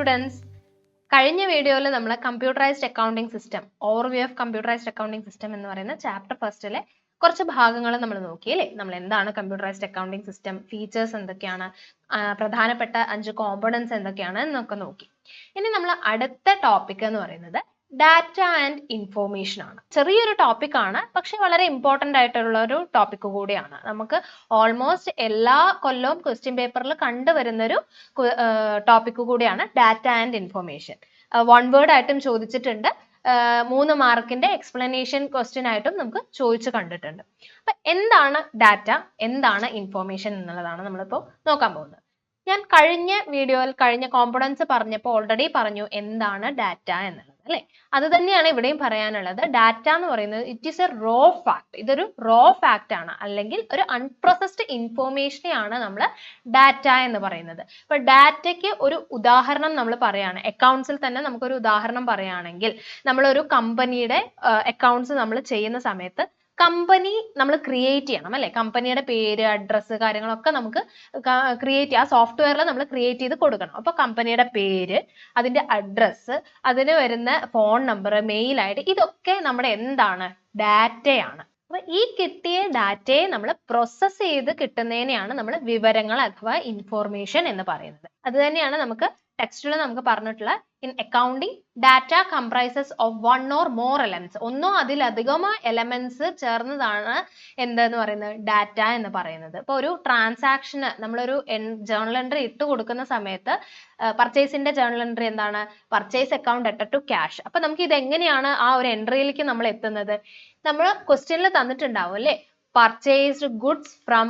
students. കഴിഞ്ഞ വീഡിയോയിൽ നമ്മൾ computerised accounting system overview of computerised accounting system എന്ന് പറയുന്ന ചാപ്റ്റർ ഫസ്റ്റിലെ കുറച്ച് ഭാഗങ്ങൾ നമ്മൾ നോക്കി അല്ലേ. നമ്മൾ എന്താണ് കമ്പ്യൂട്ടറൈസ്ഡ് അക്കൗണ്ടിംഗ് സിസ്റ്റം, ഫീച്ചേഴ്സ് എന്തൊക്കെയാണ്, പ്രധാനപ്പെട്ട 5 കോമ്പണൻസ് എന്തൊക്കെയാണ് എന്നൊക്കെ നോക്കി. ഇനി നമ്മൾ അടുത്ത ടോപ്പിക് എന്ന് പറയുന്നത് ഡാറ്റ ആൻഡ് ഇൻഫോർമേഷൻ ആണ്. ചെറിയൊരു ടോപ്പിക് ആണ്, പക്ഷെ വളരെ ഇമ്പോർട്ടന്റ് ആയിട്ടുള്ള ഒരു ടോപ്പിക് കൂടിയാണ്. നമുക്ക് ഓൾമോസ്റ്റ് എല്ലാ കൊല്ലവും ക്വസ്റ്റ്യൻ പേപ്പറിൽ കണ്ടുവരുന്ന ഒരു ടോപ്പിക് കൂടിയാണ് ഡാറ്റ ആൻഡ് ഇൻഫോർമേഷൻ. 1 വേർഡ് ആയിട്ടും ചോദിച്ചിട്ടുണ്ട്, 3 മാർക്കിന്റെ എക്സ്പ്ലനേഷൻ ക്വസ്റ്റ്യൻ ആയിട്ടും നമുക്ക് ചോദിച്ചു കണ്ടിട്ടുണ്ട്. അപ്പൊ എന്താണ് ഡാറ്റ, എന്താണ് ഇൻഫോർമേഷൻ എന്നുള്ളതാണ് നമ്മളിപ്പോൾ നോക്കാൻ പോകുന്നത്. ഞാൻ കഴിഞ്ഞ വീഡിയോയിൽ കഴിഞ്ഞ കോമ്പണൻസ് പറഞ്ഞപ്പോൾ ഓൾറെഡി പറഞ്ഞു എന്താണ് ഡാറ്റ എന്നുള്ളത് അല്ലെ. അത് തന്നെയാണ് ഇവിടെയും പറയാനുള്ളത്. ഡാറ്റ എന്ന് പറയുന്നത് it is a raw fact. ഇതൊരു റോ ഫാക്ട് ആണ്, അല്ലെങ്കിൽ ഒരു അൺപ്രോസസ്ഡ് ഇൻഫോർമേഷനെയാണ് നമ്മൾ ഡാറ്റ എന്ന് പറയുന്നത്. ഇപ്പൊ ഡാറ്റയ്ക്ക് ഒരു ഉദാഹരണം നമ്മൾ പറയാണ്, അക്കൗണ്ട്സിൽ തന്നെ നമുക്കൊരു ഉദാഹരണം പറയുകയാണെങ്കിൽ, നമ്മളൊരു കമ്പനിയുടെ അക്കൗണ്ട്സ് നമ്മൾ ചെയ്യുന്ന സമയത്ത് കമ്പനി നമ്മൾ ക്രിയേറ്റ് ചെയ്യണം അല്ലെ. കമ്പനിയുടെ പേര്, അഡ്രസ്സ്, കാര്യങ്ങളൊക്കെ നമുക്ക് ക്രിയേറ്റ് ചെയ്യാം. സോഫ്റ്റ്വെയറിൽ നമ്മൾ ക്രിയേറ്റ് ചെയ്ത് കൊടുക്കണം. അപ്പൊ കമ്പനിയുടെ പേര്, അതിന്റെ അഡ്രസ്സ്, അതിന് വരുന്ന phone number, mail I D, ഇതൊക്കെ നമ്മുടെ എന്താണ്, ഡാറ്റയാണ്. അപ്പൊ ഈ കിട്ടിയ ഡാറ്റയെ നമ്മൾ പ്രോസസ് ചെയ്ത് കിട്ടുന്നതിനെയാണ് നമ്മൾ വിവരങ്ങൾ അഥവാ ഇൻഫോർമേഷൻ എന്ന് പറയുന്നത്. അത് തന്നെയാണ് നമുക്ക് ടെക്സ്റ്റിൽ നമുക്ക് പറഞ്ഞിട്ടുള്ള in accounting data comprises of 1 or more elements. ഒന്നോ അതിലധികമോ എലമെന്റ്സ് ചേർന്നതാണ് എന്തെന്ന് പറയുന്നത്, ഡാറ്റ എന്ന് പറയുന്നത്. ഇപ്പൊ ഒരു ട്രാൻസാക്ഷന് നമ്മളൊരു ജേർണൽ എൻട്രി ഇട്ട് കൊടുക്കുന്ന സമയത്ത് പർച്ചേസിന്റെ ജേർണൽ എൻട്രി എന്താണ്, purchase account added to cash. അപ്പൊ നമുക്ക് ഇത് എങ്ങനെയാണ് ആ ഒരു എൻട്രിയിലേക്ക് നമ്മൾ എത്തുന്നത്, നമ്മൾ ക്വസ്റ്റ്യനിൽ തന്നിട്ടുണ്ടാവും അല്ലെ, പർച്ചേസ്ഡ് ഗുഡ്സ് ഫ്രം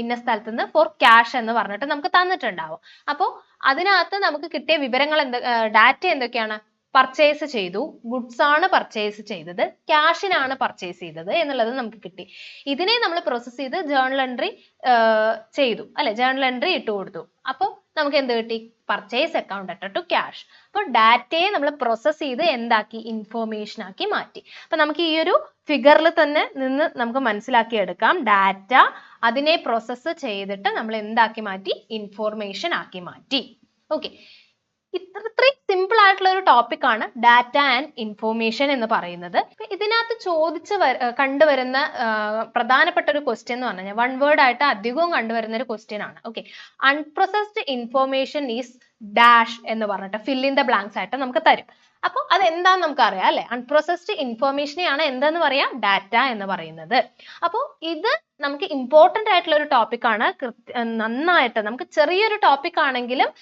ഇന്ന സ്ഥലത്ത് നിന്ന് ഫോർ ക്യാഷ് എന്ന് പറഞ്ഞിട്ട് നമുക്ക് തന്നിട്ടുണ്ടാവും. അപ്പോൾ അതിനകത്ത് നമുക്ക് കിട്ടിയ വിവരങ്ങൾ ഡാറ്റ എന്തൊക്കെയാണ്, പർച്ചേസ് ചെയ്തു, ഗുഡ്സ് ആണ് പർച്ചേസ് ചെയ്തത്, ക്യാഷിനാണ് പർച്ചേസ് ചെയ്തത് എന്നുള്ളത് നമുക്ക് കിട്ടി. ഇതിനെ നമ്മൾ പ്രോസസ് ചെയ്ത് ജേർണൽ എൻട്രി ചെയ്തു അല്ലെ, ജേർണൽ എൻട്രി ഇട്ട് കൊടുത്തു. അപ്പോൾ നമുക്ക് എന്ത് കിട്ടി, purchase account added to cash. അപ്പോൾ ഡാറ്റയെ നമ്മൾ പ്രോസസ് ചെയ്ത് എന്താക്കി, ഇൻഫോർമേഷൻ ആക്കി മാറ്റി. അപ്പൊ നമുക്ക് ഈ ഒരു ഫിഗറിൽ തന്നെ നിന്ന് നമുക്ക് മനസ്സിലാക്കി എടുക്കാം, ഡാറ്റ അതിനെ പ്രോസസ്സ് ചെയ്തിട്ട് നമ്മൾ എന്താക്കി മാറ്റി, ഇൻഫോർമേഷൻ ആക്കി മാറ്റി. ഓക്കെ, ഇത്രയും സിമ്പിൾ ആയിട്ടുള്ള ഒരു ടോപ്പിക് ആണ് ഡാറ്റ ആൻഡ് ഇൻഫോർമേഷൻ എന്ന് പറയുന്നത്. ഇതിനകത്ത് കണ്ടുവരുന്ന പ്രധാനപ്പെട്ട ഒരു ക്വസ്റ്റ്യൻ എന്ന് പറഞ്ഞാൽ 1 വേർഡ് ആയിട്ട് അധികവും കണ്ടുവരുന്ന ഒരു ക്വസ്റ്റ്യൻ ആണ്. Okay, unprocessed information is dash എന്ന് പറഞ്ഞിട്ട് ഫിൽ ഇൻ ദ ബ്ലാങ്ക്സ് ആയിട്ട് നമുക്ക് തരും. അപ്പോൾ അത് എന്താന്ന് നമുക്ക് അറിയാം അല്ലെ, അൺപ്രോസസ്ഡ് ഇൻഫോർമേഷനെയാണ് എന്തെന്ന് പറയാം, ഡാറ്റ എന്ന് പറയുന്നത്. അപ്പോൾ ഇത് നമുക്ക് ഇമ്പോർട്ടന്റ് ആയിട്ടുള്ള ഒരു ടോപ്പിക് ആണ്. നന്നായിട്ട് നമുക്ക് ചെറിയൊരു ടോപ്പിക് ആണെങ്കിലും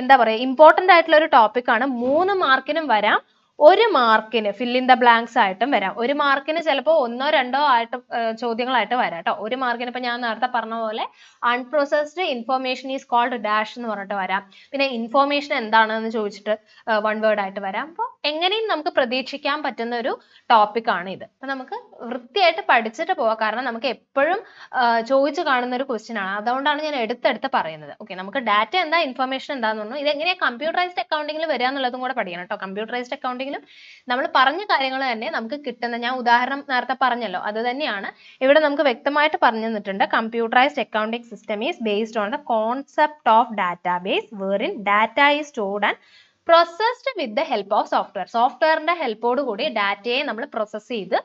എന്താ പറയാ, ഇമ്പോർട്ടന്റ് ആയിട്ടുള്ള ഒരു ടോപ്പിക് ആണ്. 3 മാർക്കിനും വരാം, 1 മാർക്കിന് ഫിൽ ഇൻ ദ ബ്ലാങ്ക്സ് ആയിട്ടും വരാം. 1 മാർക്കിന് ചിലപ്പോൾ 1 or 2 ആയിട്ട് ചോദ്യങ്ങളായിട്ട് വരാം കേട്ടോ. 1 മാർക്കിന് ഇപ്പൊ ഞാൻ നേരത്തെ പറഞ്ഞ പോലെ unprocessed information is called dash എന്ന് പറഞ്ഞിട്ട് വരാം. പിന്നെ ഇൻഫോർമേഷൻ എന്താണെന്ന് ചോദിച്ചിട്ട് 1 വേർഡ് ആയിട്ട് വരാം. അപ്പോൾ എങ്ങനെയും നമുക്ക് പ്രതീക്ഷിക്കാൻ പറ്റുന്ന ഒരു ടോപ്പിക് ആണ് ഇത്. അപ്പൊ നമുക്ക് വൃത്തിയായിട്ട് പഠിച്ചിട്ട് പോവാം, കാരണം നമുക്ക് എപ്പോഴും ചോദിച്ചു കാണുന്ന ഒരു ക്വസ്റ്റ്യൻ ആണ്. അതുകൊണ്ടാണ് ഞാൻ എടുത്തെടുത്ത് പറയുന്നത്. ഓക്കെ, നമുക്ക് ഡാറ്റ എന്താ, ഇൻഫോർമേഷൻ എന്താന്ന് പറഞ്ഞു, ഇത് എങ്ങനെയാ കമ്പ്യൂട്ടറൈസ്ഡ് അക്കൗണ്ടിങ്ങിൽ വരിക എന്നുള്ളതും കൂടെ പഠിക്കണം കേട്ടോ. കമ്പ്യൂട്ടറൈസ്ഡ് അക്കൗണ്ടിങ്ങിലും നമ്മൾ പറഞ്ഞ കാര്യങ്ങൾ തന്നെ നമുക്ക് കിട്ടുന്ന, ഞാൻ ഉദാഹരണം നേരത്തെ പറഞ്ഞല്ലോ, അത് തന്നെയാണ് ഇവിടെ നമുക്ക് വ്യക്തമായിട്ട് പറഞ്ഞു തന്നിട്ടുണ്ട്. Computerised accounting system is based on the concept of database wherein data is stored and processed with the help of software. സോഫ്റ്റ്വെയറിന്റെ ഹെൽപ്പോട് കൂടി ഡാറ്റയെ നമ്മൾ പ്രോസസ് ചെയ്ത്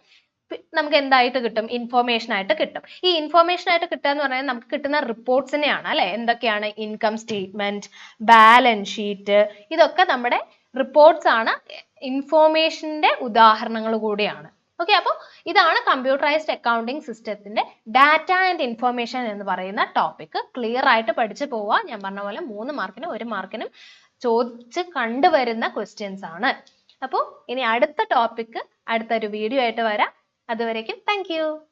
നമുക്ക് എന്തായിട്ട് കിട്ടും, ഇൻഫോർമേഷൻ ആയിട്ട് കിട്ടും. ഈ ഇൻഫോർമേഷൻ ആയിട്ട് കിട്ടുക എന്ന് പറഞ്ഞാൽ നമുക്ക് കിട്ടുന്ന റിപ്പോർട്ട്സിനെയാണ് അല്ലെ. എന്തൊക്കെയാണ്, ഇൻകം സ്റ്റേറ്റ്മെന്റ്, ബാലൻസ് ഷീറ്റ്, ഇതൊക്കെ നമ്മുടെ റിപ്പോർട്ട്സ് ആണ്, ഇൻഫോർമേഷന്റെ ഉദാഹരണങ്ങൾ കൂടിയാണ്. ഓക്കെ, അപ്പോൾ ഇതാണ് കമ്പ്യൂട്ടറൈസ്ഡ് അക്കൗണ്ടിംഗ് സിസ്റ്റത്തിന്റെ ഡാറ്റ ആൻഡ് ഇൻഫോർമേഷൻ എന്ന് പറയുന്ന ടോപ്പിക്. ക്ലിയർ ആയിട്ട് പഠിച്ചു പോവുക. ഞാൻ പറഞ്ഞ പോലെ 3 മാർക്കിനും 1 മാർക്കിനും ചോദിച്ച് കണ്ടുവരുന്ന ക്വസ്റ്റ്യൻസ് ആണ്. അപ്പോൾ ഇനി അടുത്ത ടോപ്പിക് അടുത്തൊരു വീഡിയോ ആയിട്ട് വരാം. അതുവരേക്കും താങ്ക് യു.